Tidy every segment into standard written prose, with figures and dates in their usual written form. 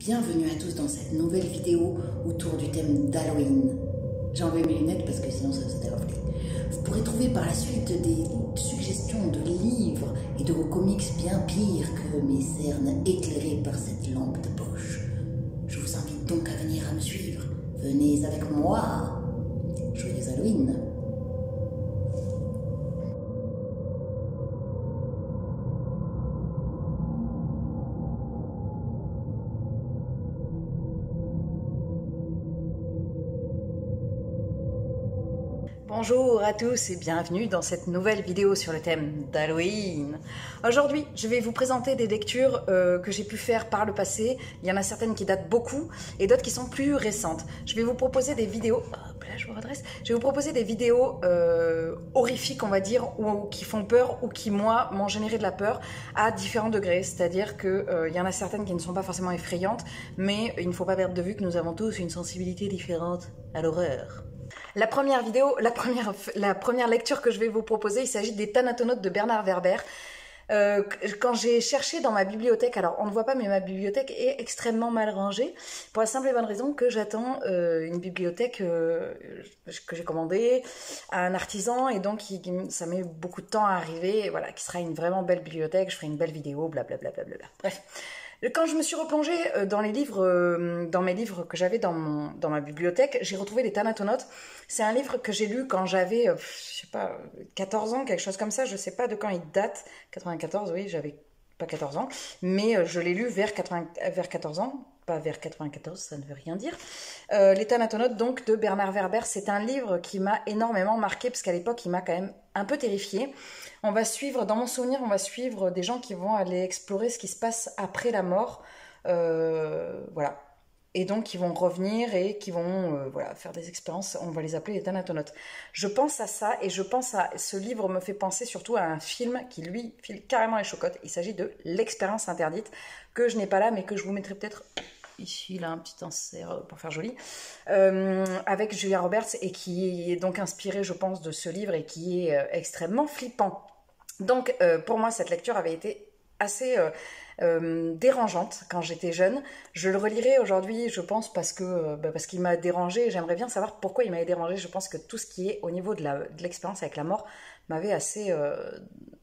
Bienvenue à tous dans cette nouvelle vidéo autour du thème d'Halloween. J'ai enlevé mes lunettes parce que sinon ça s'était reflé. Vous pourrez trouver par la suite des suggestions de livres et de comics bien pires que mes cernes éclairées par cette lampe de poche. Je vous invite donc à venir à me suivre. Venez avec moi. Joyeux Halloween. Bonjour à tous et bienvenue dans cette nouvelle vidéo sur le thème d'Halloween. Aujourd'hui, je vais vous présenter des lectures que j'ai pu faire par le passé. Il y en a certaines qui datent beaucoup et d'autres qui sont plus récentes. Je vais vous proposer des vidéos... Hop là, je vous redresse. Je vais vous proposer des vidéos horrifiques, on va dire, ou qui font peur ou qui, moi, m'ont généré de la peur à différents degrés. C'est-à-dire qu'il y en a certaines qui ne sont pas forcément effrayantes, mais il ne faut pas perdre de vue que nous avons tous une sensibilité différente à l'horreur. La première lecture que je vais vous proposer, il s'agit des Thanatonautes de Bernard Werber. Quand j'ai cherché dans ma bibliothèque, alors on ne voit pas mais ma bibliothèque est extrêmement mal rangée pour la simple et bonne raison que j'attends une bibliothèque que j'ai commandée à un artisan et donc ça met beaucoup de temps à arriver, et voilà, qui sera une vraiment belle bibliothèque, je ferai une belle vidéo, blablabla. Bref. Quand je me suis replongée dans mes livres que j'avais dans ma bibliothèque, j'ai retrouvé les Thanatonautes. C'est un livre que j'ai lu quand j'avais, je sais pas, 14 ans, quelque chose comme ça. Je sais pas de quand il date. 94, oui, j'avais pas 14 ans. Mais je l'ai lu vers 14 ans. Pas vers 94, ça ne veut rien dire. Les Thanatonautes, donc, de Bernard Werber, c'est un livre qui m'a énormément marqué, parce qu'à l'époque, il m'a quand même un peu terrifiée. On va suivre, dans mon souvenir, on va suivre des gens qui vont aller explorer ce qui se passe après la mort. Voilà. Et donc, ils vont revenir et qui vont voilà, faire des expériences. On va les appeler les Thanatonautes. Je pense à ça et je pense à... Ce livre me fait penser surtout à un film qui, lui, file carrément les chocottes. Il s'agit de L'Expérience Interdite, que je n'ai pas là, mais que je vous mettrai peut-être... Ici, là, un petit insert pour faire joli, avec Julia Roberts, et qui est donc inspiré, je pense, de ce livre et qui est extrêmement flippant. Donc, pour moi, cette lecture avait été assez dérangeante quand j'étais jeune. Je le relirai aujourd'hui, je pense, parce qu'il m'a dérangée. J'aimerais bien savoir pourquoi il m'avait dérangée. Je pense que tout ce qui est au niveau de l'expérience avec la mort m'avait assez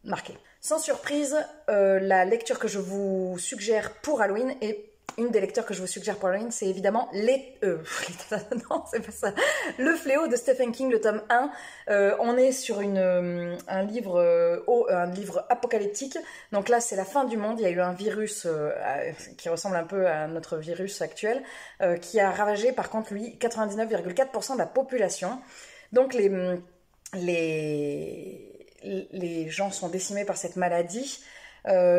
marqué. Sans surprise, la lecture que je vous suggère pour Halloween est une des lectures que je vous suggère pour Halloween, c'est évidemment non, c'est pas ça. Le Fléau de Stephen King, le tome 1. On est sur un livre apocalyptique. Donc là, c'est la fin du monde. Il y a eu un virus qui ressemble un peu à notre virus actuel, qui a ravagé, par contre, lui, 99,4% de la population. Donc les gens sont décimés par cette maladie.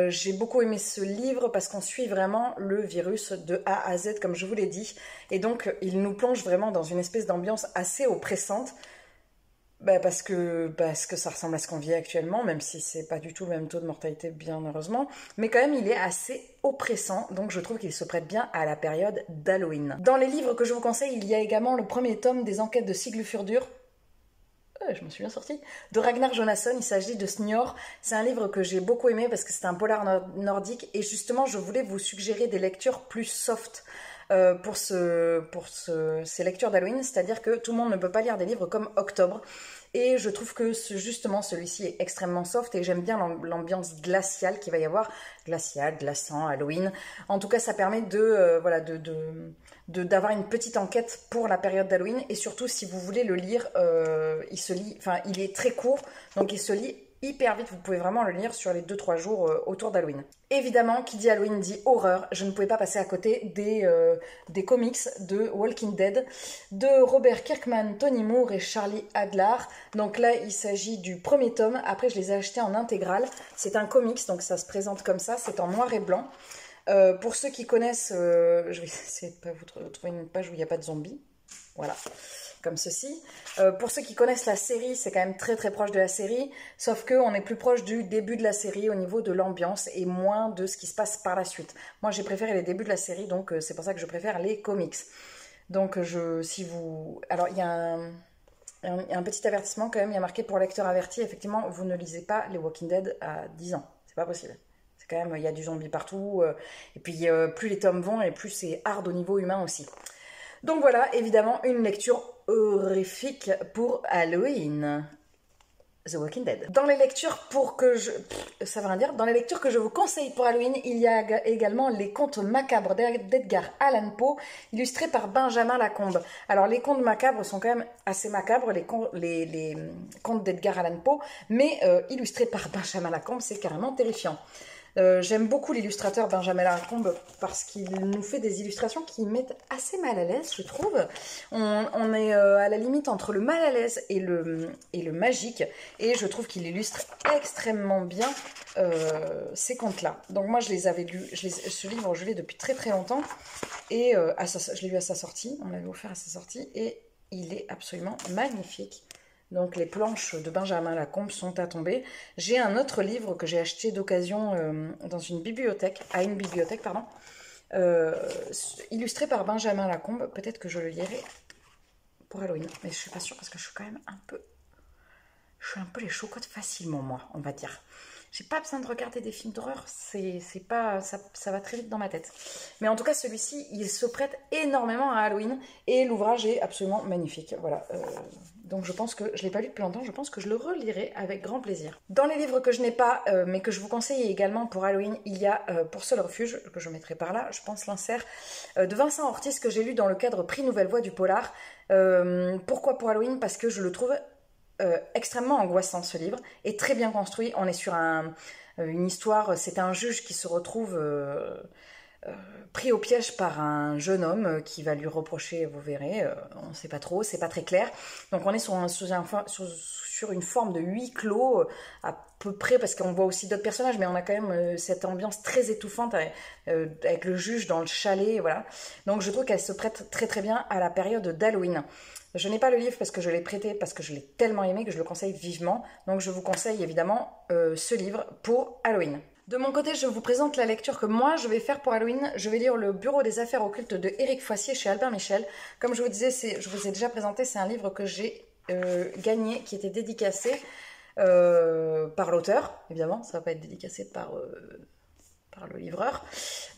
J'ai beaucoup aimé ce livre parce qu'on suit vraiment le virus de A à Z, comme je vous l'ai dit, et donc il nous plonge vraiment dans une espèce d'ambiance assez oppressante, parce que ça ressemble à ce qu'on vit actuellement, même si c'est pas du tout le même taux de mortalité, bien heureusement, mais quand même il est assez oppressant, donc je trouve qu'il se prête bien à la période d'Halloween. Dans les livres que je vous conseille, il y a également le premier tome des enquêtes de Siglufurdur. Je me suis bien sortie. De Ragnar Jonasson, il s'agit de Snior. C'est un livre que j'ai beaucoup aimé parce que c'est un polar nordique et justement je voulais vous suggérer des lectures plus soft pour ces lectures d'Halloween, c'est-à-dire que tout le monde ne peut pas lire des livres comme Octobre. Et je trouve que justement celui-ci est extrêmement soft et j'aime bien l'ambiance glaciale qu'il va y avoir. Glacial, glaçant, Halloween. En tout cas, ça permet d'avoir une petite enquête pour la période d'Halloween. Et surtout, si vous voulez le lire, il est très court, donc il se lit hyper vite. Vous pouvez vraiment le lire sur les 2-3 jours autour d'Halloween. Évidemment, qui dit Halloween dit horreur. Je ne pouvais pas passer à côté des comics de Walking Dead, de Robert Kirkman, Tony Moore et Charlie Adler. Donc là, il s'agit du premier tome. Après, je les ai achetés en intégrale. C'est un comics, donc ça se présente comme ça. C'est en noir et blanc. Pour ceux qui connaissent, je vais essayer de vous trouver une page où il n'y a pas de zombies. Voilà, comme ceci. Pour ceux qui connaissent la série, c'est quand même très très proche de la série, sauf qu'on est plus proche du début de la série au niveau de l'ambiance et moins de ce qui se passe par la suite. Moi, j'ai préféré les débuts de la série, donc c'est pour ça que je préfère les comics. Donc, alors, il y a un petit avertissement quand même, il y a marqué pour lecteur averti, effectivement, vous ne lisez pas les Walking Dead à 10 ans. C'est pas possible. C'est quand même, il y a du zombie partout. Et puis, plus les tomes vont, et plus c'est hard au niveau humain aussi. Donc voilà, évidemment, une lecture horrifique pour Halloween. The Walking Dead. Dans les lectures ça veut rien dire. Dans les lectures que je vous conseille pour Halloween, il y a également les contes macabres d'Edgar Allan Poe, illustrés par Benjamin Lacombe. Alors les contes macabres sont quand même assez macabres, les contes d'Edgar Allan Poe, mais illustrés par Benjamin Lacombe, c'est carrément terrifiant. J'aime beaucoup l'illustrateur Benjamin Lacombe parce qu'il nous fait des illustrations qui mettent assez mal à l'aise, je trouve. On est à la limite entre le mal à l'aise et le magique, et je trouve qu'il illustre extrêmement bien ces contes-là. Donc moi, je les avais lus, ce livre, je l'ai depuis très très longtemps, et je l'ai lu à sa sortie, on l'avait offert à sa sortie, et il est absolument magnifique. Donc les planches de Benjamin Lacombe sont à tomber. J'ai un autre livre que j'ai acheté d'occasion dans une bibliothèque, illustré par Benjamin Lacombe. Peut-être que je le lirai pour Halloween, mais je suis pas sûre parce que je suis quand même un peu les chocottes facilement, moi, on va dire. J'ai pas besoin de regarder des films d'horreur, ça va très vite dans ma tête. Mais en tout cas, celui-ci, il se prête énormément à Halloween, et l'ouvrage est absolument magnifique. Voilà. Donc je pense que je ne l'ai pas lu depuis longtemps, je pense que je le relirai avec grand plaisir. Dans les livres que je n'ai pas, mais que je vous conseille également pour Halloween, il y a Pour seul refuge, que je mettrai par là, je pense l'insert, de Vincent Ortiz, que j'ai lu dans le cadre Prix Nouvelle Voix du Polar. Pourquoi pour Halloween? Parce que je le trouve extrêmement angoissant, ce livre, et très bien construit. On est sur une histoire, c'est un juge qui se retrouve pris au piège par un jeune homme qui va lui reprocher, vous verrez, on ne sait pas trop, c'est pas très clair. Donc on est sur une forme de huis clos à peu près, parce qu'on voit aussi d'autres personnages, mais on a quand même cette ambiance très étouffante avec le juge dans le chalet, voilà. Donc je trouve qu'elle se prête très très bien à la période d'Halloween. Je n'ai pas le livre parce que je l'ai prêté, parce que je l'ai tellement aimé que je le conseille vivement. Donc je vous conseille évidemment ce livre pour Halloween. De mon côté, je vous présente la lecture que moi je vais faire pour Halloween. Je vais lire Le Bureau des affaires occultes de Éric Foissier chez Albin Michel. Comme je vous disais, je vous ai déjà présenté, c'est un livre que j'ai gagné, qui était dédicacé par l'auteur. Évidemment, ça ne va pas être dédicacé par le livreur.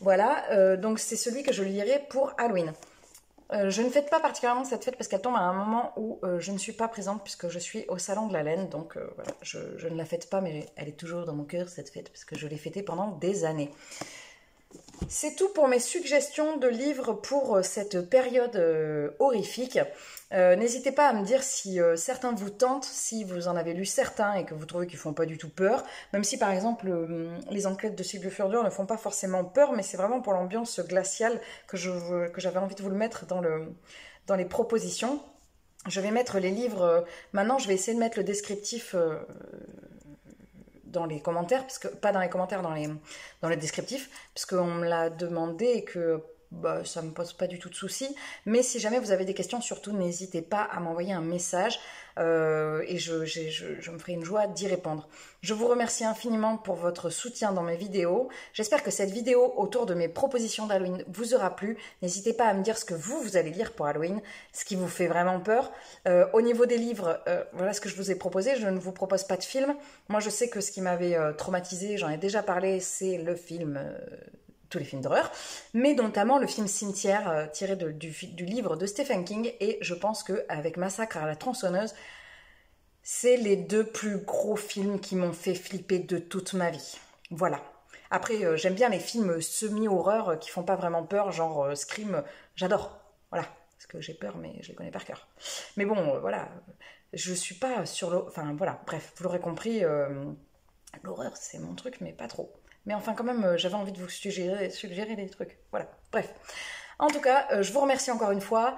Voilà, donc c'est celui que je lirai pour Halloween. Je ne fête pas particulièrement cette fête parce qu'elle tombe à un moment où je ne suis pas présente, puisque je suis au Salon de la Laine. Donc voilà, je ne la fête pas, mais elle est toujours dans mon cœur, cette fête, parce que je l'ai fêtée pendant des années. C'est tout pour mes suggestions de livres pour cette période horrifique. N'hésitez pas à me dire si certains vous tentent, si vous en avez lu certains et que vous trouvez qu'ils ne font pas du tout peur. Même si par exemple les enquêtes de Sylvie Furdur ne font pas forcément peur, mais c'est vraiment pour l'ambiance glaciale que j'avais envie de vous le mettre dans les propositions. Je vais mettre les livres, maintenant je vais essayer de mettre le descriptif dans les commentaires, parce que pas dans les commentaires, dans les descriptifs, parce qu'on me l'a demandé et que ça ne me pose pas du tout de soucis. Mais si jamais vous avez des questions, surtout n'hésitez pas à m'envoyer un message et je me ferai une joie d'y répondre. Je vous remercie infiniment pour votre soutien dans mes vidéos. J'espère que cette vidéo autour de mes propositions d'Halloween vous aura plu. N'hésitez pas à me dire ce que vous allez lire pour Halloween, ce qui vous fait vraiment peur. Au niveau des livres, voilà ce que je vous ai proposé. Je ne vous propose pas de film. Moi, je sais que ce qui m'avait traumatisé, j'en ai déjà parlé, c'est le film... tous les films d'horreur, mais notamment le film Cimetière tiré du livre de Stephen King, et je pense qu'avec Massacre à la tronçonneuse, c'est les deux plus gros films qui m'ont fait flipper de toute ma vie. Voilà. Après, j'aime bien les films semi-horreur qui font pas vraiment peur, genre Scream, j'adore. Voilà, parce que j'ai peur, mais je les connais par cœur. Mais bon, voilà, je suis pas sur le... Enfin, voilà, bref, vous l'aurez compris, l'horreur, c'est mon truc, mais pas trop. Mais enfin, quand même, j'avais envie de vous suggérer des trucs. Voilà, bref. En tout cas, je vous remercie encore une fois.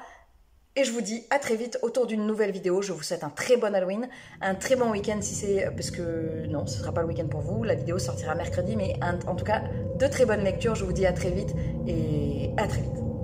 Et je vous dis à très vite autour d'une nouvelle vidéo. Je vous souhaite un très bon Halloween, un très bon week-end si c'est... Parce que non, ce ne sera pas le week-end pour vous. La vidéo sortira mercredi. Mais en tout cas, de très bonnes lectures. Je vous dis à très vite et à très vite.